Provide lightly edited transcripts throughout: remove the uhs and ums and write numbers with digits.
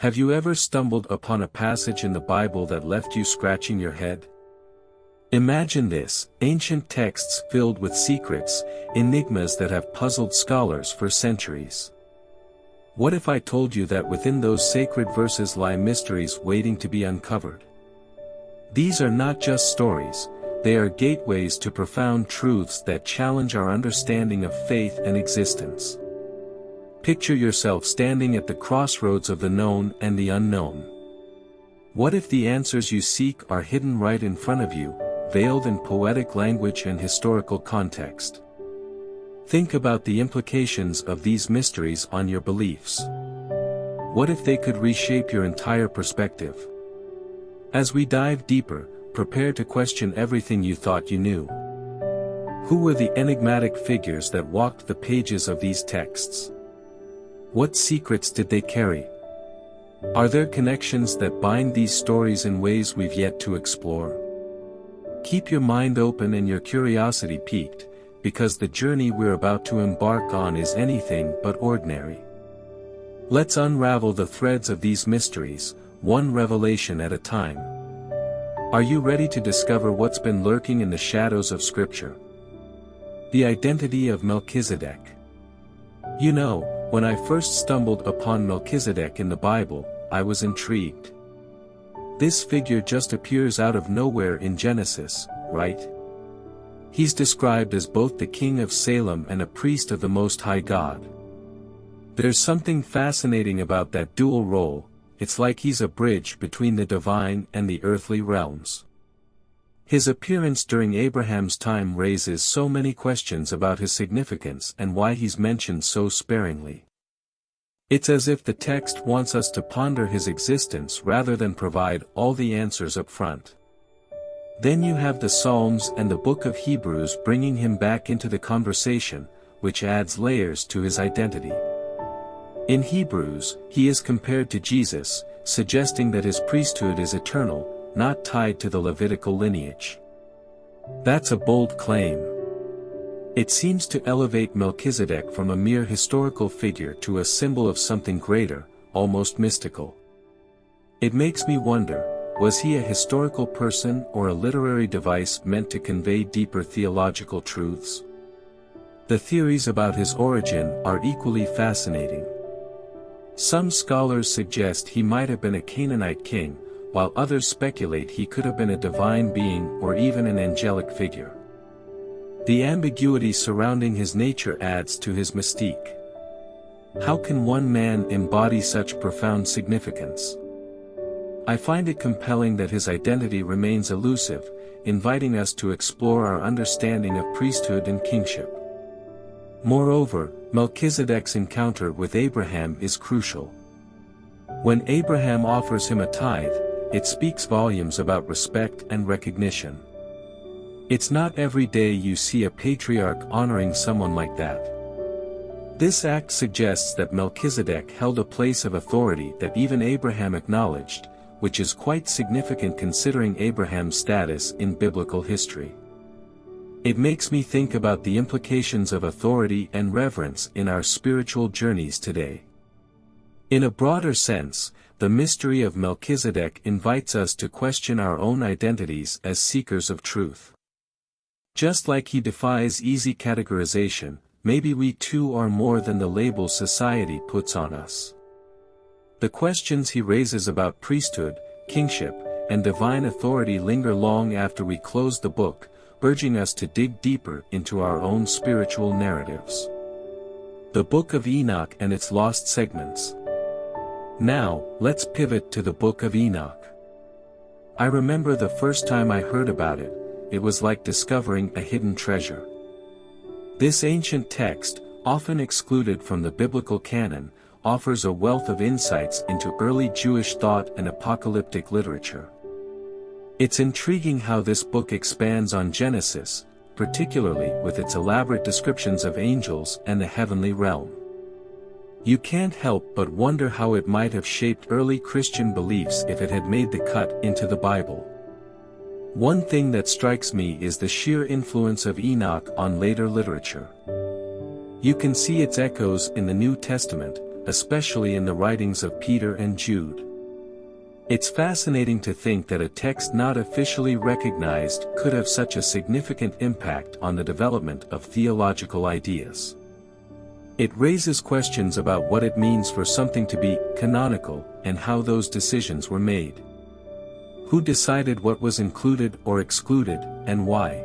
Have you ever stumbled upon a passage in the Bible that left you scratching your head? Imagine this, ancient texts filled with secrets, enigmas that have puzzled scholars for centuries. What if I told you that within those sacred verses lie mysteries waiting to be uncovered? These are not just stories, they are gateways to profound truths that challenge our understanding of faith and existence. Picture yourself standing at the crossroads of the known and the unknown. What if the answers you seek are hidden right in front of you, veiled in poetic language and historical context? Think about the implications of these mysteries on your beliefs. What if they could reshape your entire perspective? As we dive deeper, prepare to question everything you thought you knew. Who were the enigmatic figures that walked the pages of these texts? What secrets did they carry? Are there connections that bind these stories in ways we've yet to explore? Keep your mind open and your curiosity piqued, because the journey we're about to embark on is anything but ordinary. Let's unravel the threads of these mysteries, one revelation at a time. Are you ready to discover what's been lurking in the shadows of Scripture? The identity of Melchizedek. You know, when I first stumbled upon Melchizedek in the Bible, I was intrigued. This figure just appears out of nowhere in Genesis, right? He's described as both the king of Salem and a priest of the Most High God. There's something fascinating about that dual role. It's like he's a bridge between the divine and the earthly realms. His appearance during Abraham's time raises so many questions about his significance and why he's mentioned so sparingly. It's as if the text wants us to ponder his existence rather than provide all the answers up front. Then you have the Psalms and the book of Hebrews bringing him back into the conversation, which adds layers to his identity. In Hebrews, he is compared to Jesus, suggesting that his priesthood is eternal, not tied to the Levitical lineage. That's a bold claim. It seems to elevate Melchizedek from a mere historical figure to a symbol of something greater, almost mystical. It makes me wonder, was he a historical person or a literary device meant to convey deeper theological truths? The theories about his origin are equally fascinating. Some scholars suggest he might have been a Canaanite king, while others speculate he could have been a divine being or even an angelic figure. The ambiguity surrounding his nature adds to his mystique. How can one man embody such profound significance? I find it compelling that his identity remains elusive, inviting us to explore our understanding of priesthood and kingship. Moreover, Melchizedek's encounter with Abraham is crucial. When Abraham offers him a tithe, it speaks volumes about respect and recognition. It's not every day you see a patriarch honoring someone like that. This act suggests that Melchizedek held a place of authority that even Abraham acknowledged, which is quite significant considering Abraham's status in biblical history. It makes me think about the implications of authority and reverence in our spiritual journeys today. In a broader sense, the mystery of Melchizedek invites us to question our own identities as seekers of truth. Just like he defies easy categorization, maybe we too are more than the labels society puts on us. The questions he raises about priesthood, kingship, and divine authority linger long after we close the book, urging us to dig deeper into our own spiritual narratives. The Book of Enoch and its lost segments. Now, let's pivot to the Book of Enoch. I remember the first time I heard about it, it was like discovering a hidden treasure. This ancient text, often excluded from the biblical canon, offers a wealth of insights into early Jewish thought and apocalyptic literature. It's intriguing how this book expands on Genesis, particularly with its elaborate descriptions of angels and the heavenly realm. You can't help but wonder how it might have shaped early Christian beliefs if it had made the cut into the Bible. One thing that strikes me is the sheer influence of Enoch on later literature. You can see its echoes in the New Testament, especially in the writings of Peter and Jude. It's fascinating to think that a text not officially recognized could have such a significant impact on the development of theological ideas. It raises questions about what it means for something to be canonical, and how those decisions were made. Who decided what was included or excluded, and why?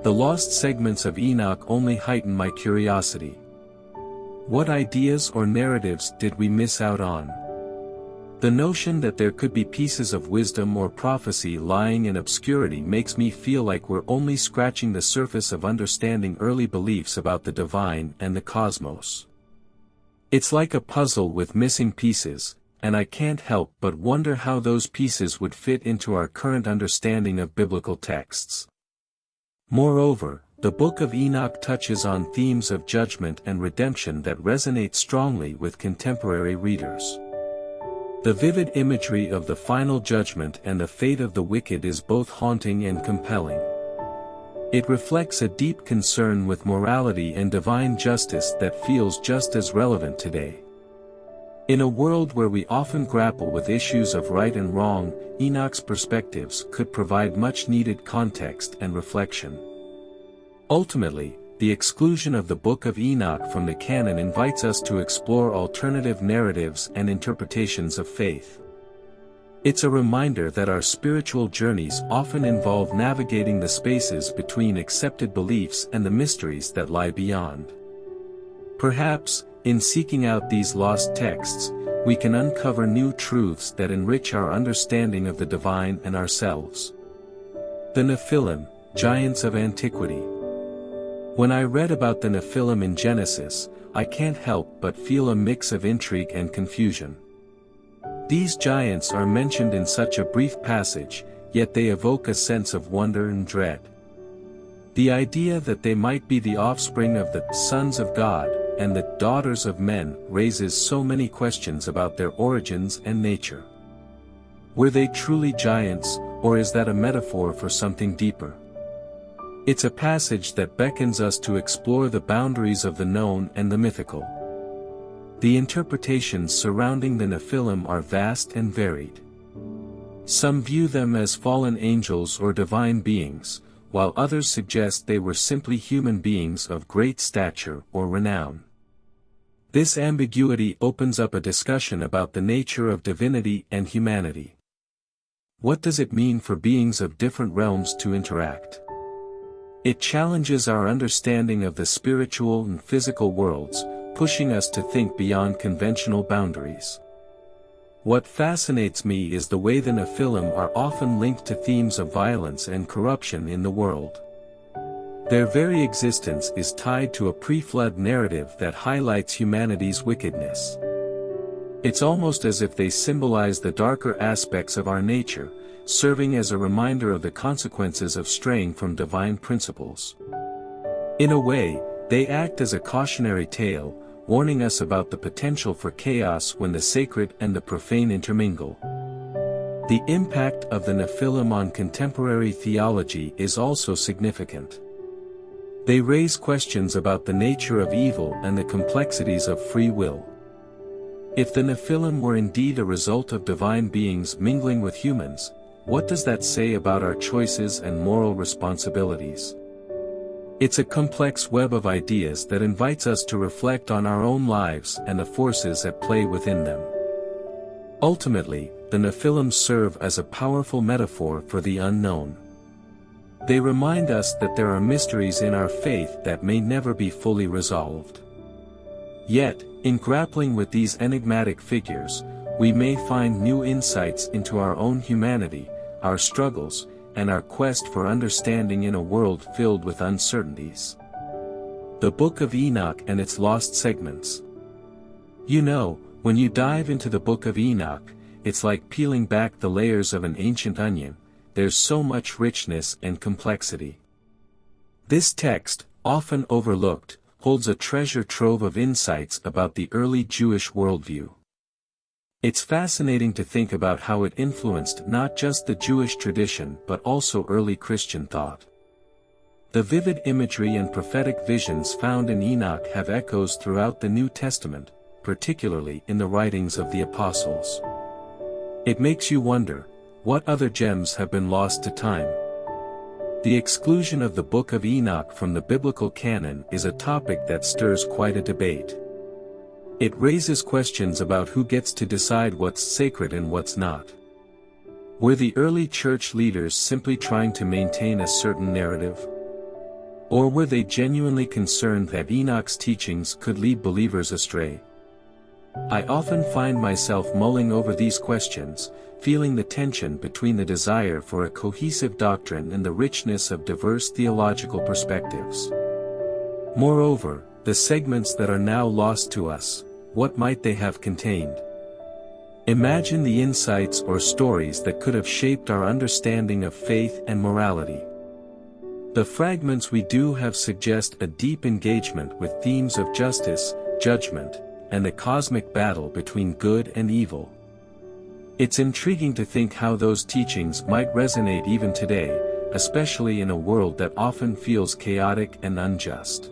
The lost segments of Enoch only heighten my curiosity. What ideas or narratives did we miss out on? The notion that there could be pieces of wisdom or prophecy lying in obscurity makes me feel like we're only scratching the surface of understanding early beliefs about the divine and the cosmos. It's like a puzzle with missing pieces, and I can't help but wonder how those pieces would fit into our current understanding of biblical texts. Moreover, the Book of Enoch touches on themes of judgment and redemption that resonate strongly with contemporary readers. The vivid imagery of the final judgment and the fate of the wicked is both haunting and compelling. It reflects a deep concern with morality and divine justice that feels just as relevant today. In a world where we often grapple with issues of right and wrong, Enoch's perspectives could provide much-needed context and reflection. Ultimately, the exclusion of the Book of Enoch from the canon invites us to explore alternative narratives and interpretations of faith. It's a reminder that our spiritual journeys often involve navigating the spaces between accepted beliefs and the mysteries that lie beyond. Perhaps, in seeking out these lost texts, we can uncover new truths that enrich our understanding of the divine and ourselves. The Nephilim, giants of antiquity. When I read about the Nephilim in Genesis, I can't help but feel a mix of intrigue and confusion. These giants are mentioned in such a brief passage, yet they evoke a sense of wonder and dread. The idea that they might be the offspring of the sons of God and the daughters of men raises so many questions about their origins and nature. Were they truly giants, or is that a metaphor for something deeper? It's a passage that beckons us to explore the boundaries of the known and the mythical. The interpretations surrounding the Nephilim are vast and varied. Some view them as fallen angels or divine beings, while others suggest they were simply human beings of great stature or renown. This ambiguity opens up a discussion about the nature of divinity and humanity. What does it mean for beings of different realms to interact? It challenges our understanding of the spiritual and physical worlds, pushing us to think beyond conventional boundaries. What fascinates me is the way the Nephilim are often linked to themes of violence and corruption in the world. Their very existence is tied to a pre-flood narrative that highlights humanity's wickedness. It's almost as if they symbolize the darker aspects of our nature, serving as a reminder of the consequences of straying from divine principles. In a way, they act as a cautionary tale, warning us about the potential for chaos when the sacred and the profane intermingle. The impact of the Nephilim on contemporary theology is also significant. They raise questions about the nature of evil and the complexities of free will. If the Nephilim were indeed a result of divine beings mingling with humans, what does that say about our choices and moral responsibilities? It's a complex web of ideas that invites us to reflect on our own lives and the forces at play within them. Ultimately, the Nephilim serve as a powerful metaphor for the unknown. They remind us that there are mysteries in our faith that may never be fully resolved. Yet, in grappling with these enigmatic figures, we may find new insights into our own humanity, our struggles, and our quest for understanding in a world filled with uncertainties. The Book of Enoch and its lost segments. You know, when you dive into the Book of Enoch, it's like peeling back the layers of an ancient onion. There's so much richness and complexity. This text, often overlooked, holds a treasure trove of insights about the early Jewish worldview. It's fascinating to think about how it influenced not just the Jewish tradition but also early Christian thought. The vivid imagery and prophetic visions found in Enoch have echoes throughout the New Testament, particularly in the writings of the apostles. It makes you wonder, what other gems have been lost to time? The exclusion of the Book of Enoch from the biblical canon is a topic that stirs quite a debate. It raises questions about who gets to decide what's sacred and what's not. Were the early church leaders simply trying to maintain a certain narrative? Or were they genuinely concerned that Enoch's teachings could lead believers astray? I often find myself mulling over these questions, feeling the tension between the desire for a cohesive doctrine and the richness of diverse theological perspectives. Moreover, the segments that are now lost to us, what might they have contained? Imagine the insights or stories that could have shaped our understanding of faith and morality. The fragments we do have suggest a deep engagement with themes of justice, judgment, and the cosmic battle between good and evil. It's intriguing to think how those teachings might resonate even today, especially in a world that often feels chaotic and unjust.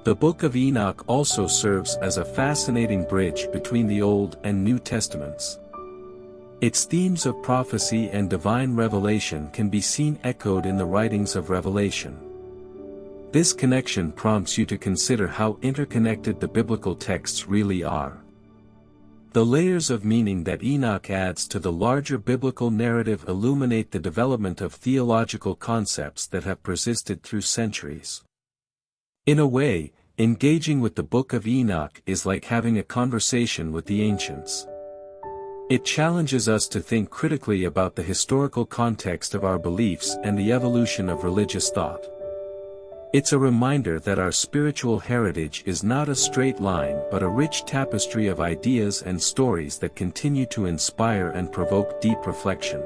The Book of Enoch also serves as a fascinating bridge between the Old and New Testaments. Its themes of prophecy and divine revelation can be seen echoed in the writings of Revelation. This connection prompts you to consider how interconnected the biblical texts really are. The layers of meaning that Enoch adds to the larger biblical narrative illuminate the development of theological concepts that have persisted through centuries. In a way, engaging with the Book of Enoch is like having a conversation with the ancients. It challenges us to think critically about the historical context of our beliefs and the evolution of religious thought. It's a reminder that our spiritual heritage is not a straight line but a rich tapestry of ideas and stories that continue to inspire and provoke deep reflection.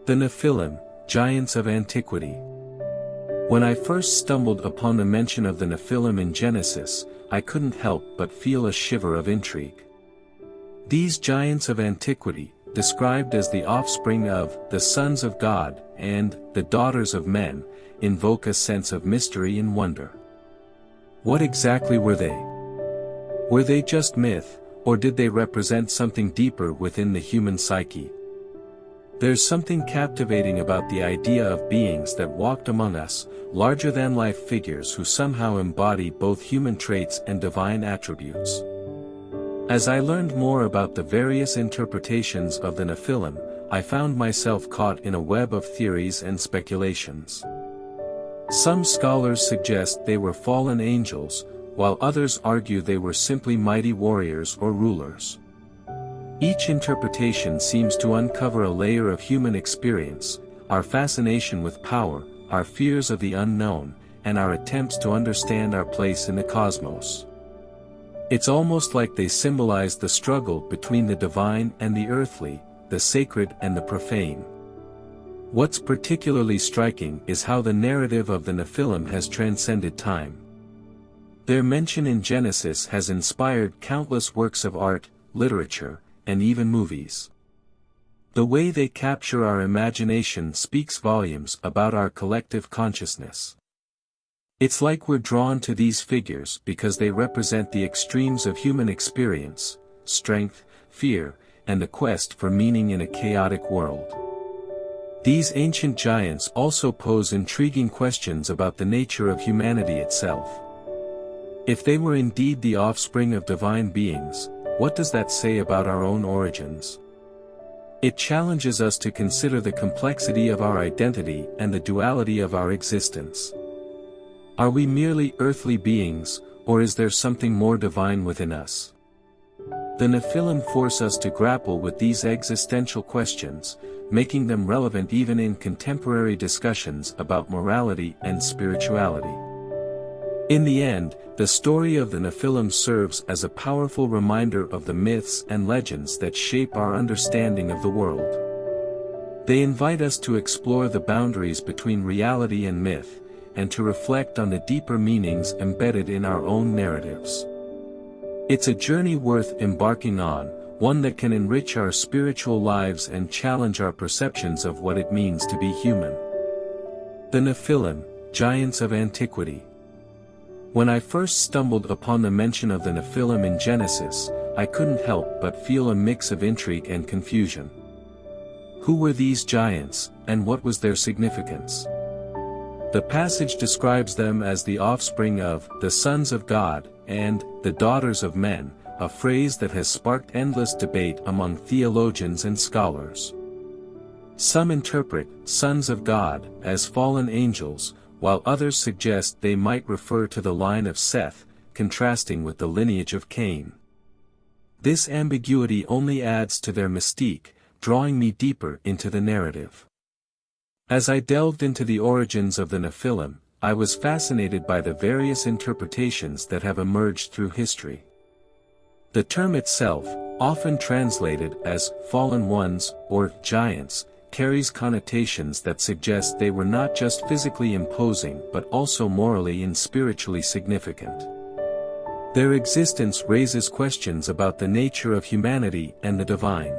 The Nephilim, giants of antiquity. When I first stumbled upon the mention of the Nephilim in Genesis, I couldn't help but feel a shiver of intrigue. These giants of antiquity, described as the offspring of the sons of God and the daughters of men, invoke a sense of mystery and wonder. What exactly were they? Were they just myth, or did they represent something deeper within the human psyche? There's something captivating about the idea of beings that walked among us, larger-than-life figures who somehow embody both human traits and divine attributes. As I learned more about the various interpretations of the Nephilim, I found myself caught in a web of theories and speculations. Some scholars suggest they were fallen angels, while others argue they were simply mighty warriors or rulers. Each interpretation seems to uncover a layer of human experience, our fascination with power, our fears of the unknown, and our attempts to understand our place in the cosmos. It's almost like they symbolize the struggle between the divine and the earthly, the sacred and the profane. What's particularly striking is how the narrative of the Nephilim has transcended time. Their mention in Genesis has inspired countless works of art, literature, and even movies. The way they capture our imagination speaks volumes about our collective consciousness. It's like we're drawn to these figures because they represent the extremes of human experience, strength, fear, and the quest for meaning in a chaotic world. These ancient giants also pose intriguing questions about the nature of humanity itself. If they were indeed the offspring of divine beings, what does that say about our own origins? It challenges us to consider the complexity of our identity and the duality of our existence. Are we merely earthly beings, or is there something more divine within us? The Nephilim force us to grapple with these existential questions, making them relevant even in contemporary discussions about morality and spirituality. In the end, the story of the Nephilim serves as a powerful reminder of the myths and legends that shape our understanding of the world. They invite us to explore the boundaries between reality and myth, and to reflect on the deeper meanings embedded in our own narratives. It's a journey worth embarking on, one that can enrich our spiritual lives and challenge our perceptions of what it means to be human. The Nephilim, giants of antiquity. When I first stumbled upon the mention of the Nephilim in Genesis, I couldn't help but feel a mix of intrigue and confusion. Who were these giants, and what was their significance? The passage describes them as the offspring of the sons of God and the daughters of men, a phrase that has sparked endless debate among theologians and scholars. Some interpret sons of God as fallen angels, while others suggest they might refer to the line of Seth, contrasting with the lineage of Cain. This ambiguity only adds to their mystique, drawing me deeper into the narrative. As I delved into the origins of the Nephilim, I was fascinated by the various interpretations that have emerged through history. The term itself, often translated as fallen ones or giants, carries connotations that suggest they were not just physically imposing but also morally and spiritually significant. Their existence raises questions about the nature of humanity and the divine.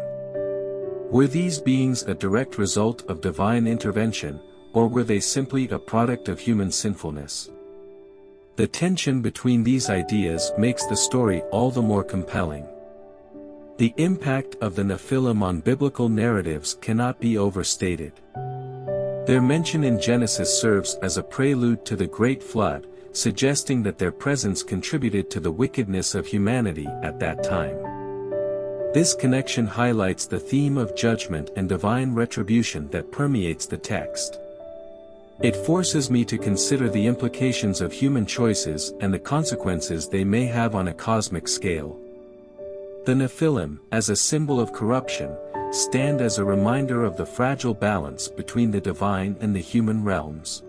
Were these beings a direct result of divine intervention, or were they simply a product of human sinfulness? The tension between these ideas makes the story all the more compelling. The impact of the Nephilim on biblical narratives cannot be overstated. Their mention in Genesis serves as a prelude to the Great Flood, suggesting that their presence contributed to the wickedness of humanity at that time. This connection highlights the theme of judgment and divine retribution that permeates the text. It forces me to consider the implications of human choices and the consequences they may have on a cosmic scale. The Nephilim, as a symbol of corruption, stand as a reminder of the fragile balance between the divine and the human realms.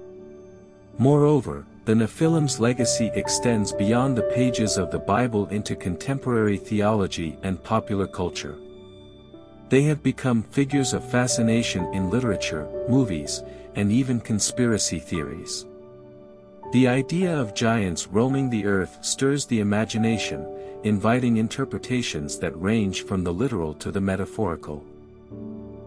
Moreover, the Nephilim's legacy extends beyond the pages of the Bible into contemporary theology and popular culture. They have become figures of fascination in literature, movies, and even conspiracy theories. The idea of giants roaming the earth stirs the imagination, inviting interpretations that range from the literal to the metaphorical.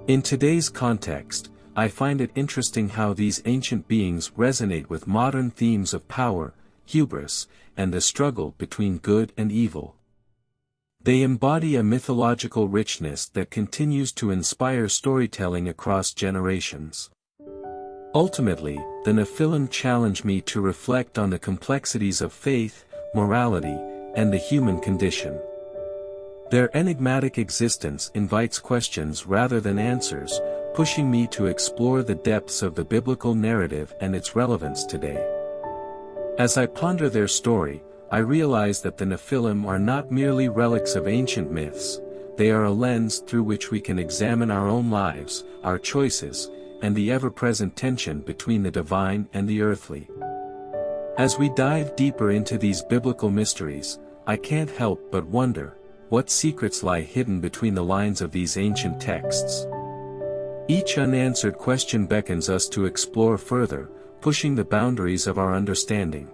In today's context, I find it interesting how these ancient beings resonate with modern themes of power, hubris, and the struggle between good and evil. They embody a mythological richness that continues to inspire storytelling across generations. Ultimately, the Nephilim challenge me to reflect on the complexities of faith, morality, and the human condition. Their enigmatic existence invites questions rather than answers, pushing me to explore the depths of the biblical narrative and its relevance today. As I ponder their story, I realize that the Nephilim are not merely relics of ancient myths, they are a lens through which we can examine our own lives, our choices, and the ever-present tension between the divine and the earthly. As we dive deeper into these biblical mysteries, I can't help but wonder, what secrets lie hidden between the lines of these ancient texts? Each unanswered question beckons us to explore further, pushing the boundaries of our understanding.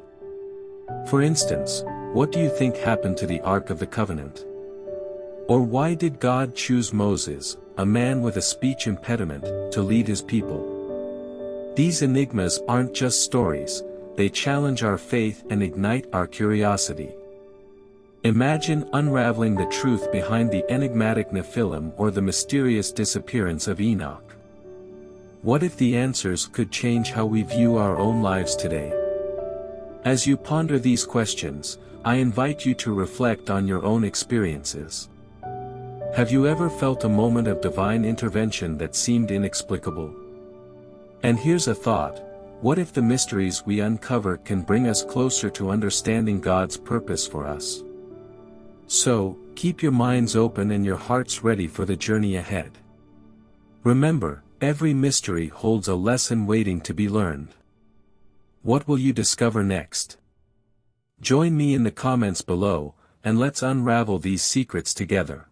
For instance, what do you think happened to the Ark of the Covenant? Or why did God choose Moses, a man with a speech impediment, to lead his people? These enigmas aren't just stories, they challenge our faith and ignite our curiosity. Imagine unraveling the truth behind the enigmatic Nephilim or the mysterious disappearance of Enoch. What if the answers could change how we view our own lives today? As you ponder these questions, I invite you to reflect on your own experiences. Have you ever felt a moment of divine intervention that seemed inexplicable? And here's a thought: what if the mysteries we uncover can bring us closer to understanding God's purpose for us? So, keep your minds open and your hearts ready for the journey ahead. Remember, every mystery holds a lesson waiting to be learned. What will you discover next? Join me in the comments below, and let's unravel these secrets together.